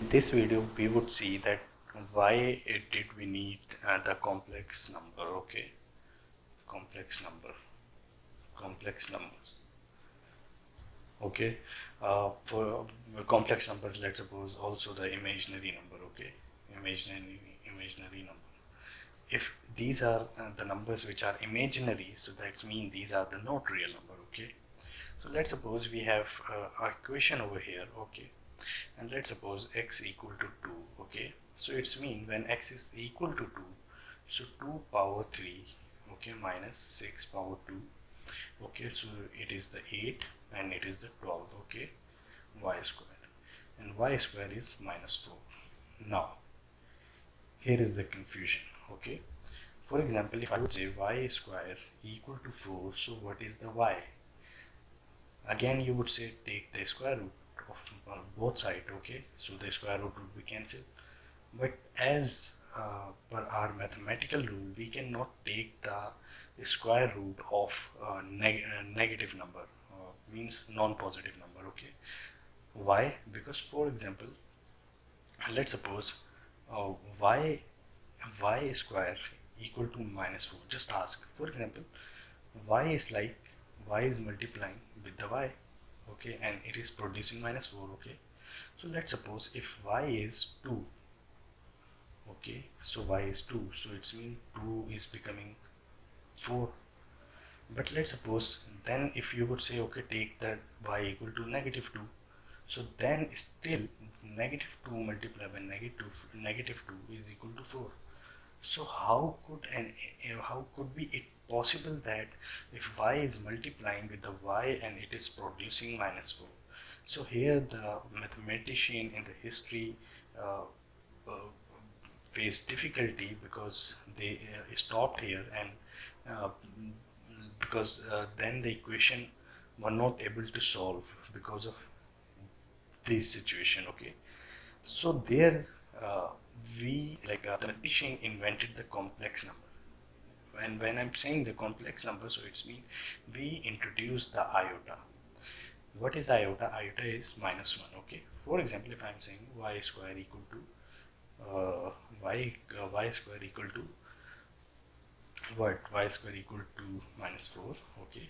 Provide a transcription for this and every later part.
this video we would see that why did we need the complex number. Okay, complex numbers. Okay, for complex numbers, let's suppose also the imaginary number. Okay, imaginary number. If these are the numbers which are imaginary, so that means these are the not real number. Okay, so let's suppose we have a equation over here. Okay, and let's suppose x equal to 2. Okay, so it's mean when x is equal to 2, so 2 power 3, okay, minus 6 power 2, okay, so it is the 8 and it is the 12. Okay, y square, and y square is minus 4. Now here is the confusion. Okay, for example, if I would say y square equal to 4, so what is the y? Again you would say take the square root of both sides. Okay, so the square root will be cancelled, but as per our mathematical rule, we cannot take the square root of negative number, means non-positive number. Okay, why? Because for example, let's suppose uh, y y square equal to minus 4. Just ask, for example, y is like y is multiplying with the y, okay, and it is producing minus 4. Okay, so let's suppose if y is 2, okay, so y is 2, so it's mean 2 is becoming 4. But let's suppose then if you would say, okay, take that y equal to negative 2, so then still negative 2 multiplied by negative 2 is equal to 4. So how could be it possible that if y is multiplying with the y and it is producing minus 4? So here the mathematician in the history uh, uh, faced difficulty because they stopped here, and uh, because then the equation were not able to solve because of this situation. Okay, so there we like the mathematician invented the complex number. And when I'm saying the complex number, so it's mean we introduce the iota. What is iota? Iota is minus 1. Okay, for example, if I'm saying y square equal to y square equal to what? Y square equal to minus 4. Okay,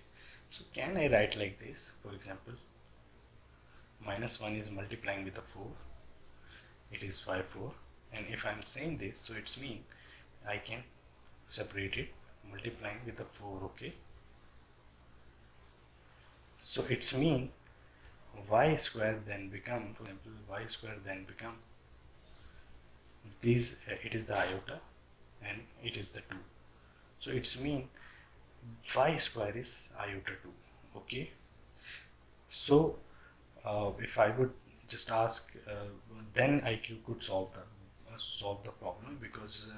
so can I write like this? For example, minus 1 is multiplying with the 4, it is 4. And if I'm saying this, so it's mean I can separate it multiplying with the 4. Okay, so it's mean y square then become, for example, y square then become this, it is the iota and it is the 2, so it's mean y square is iota 2. Okay, so if I would just ask, then I could solve the problem, because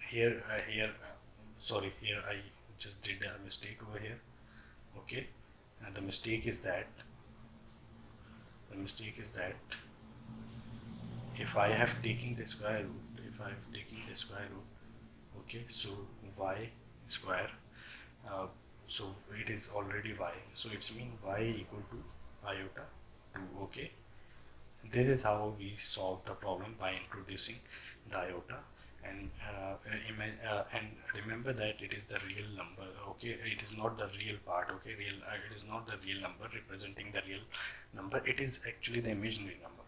here sorry, here I just did a mistake over here. Okay, and the mistake is that if I have taken the square root, okay, so y square, so it is already y, so it's mean y equal to iota 2. Okay, this is how we solve the problem, by introducing the iota. And and remember that it is the real number. Okay, it is not the real part. Okay, it is not the real number representing the real number, it is actually the imaginary number.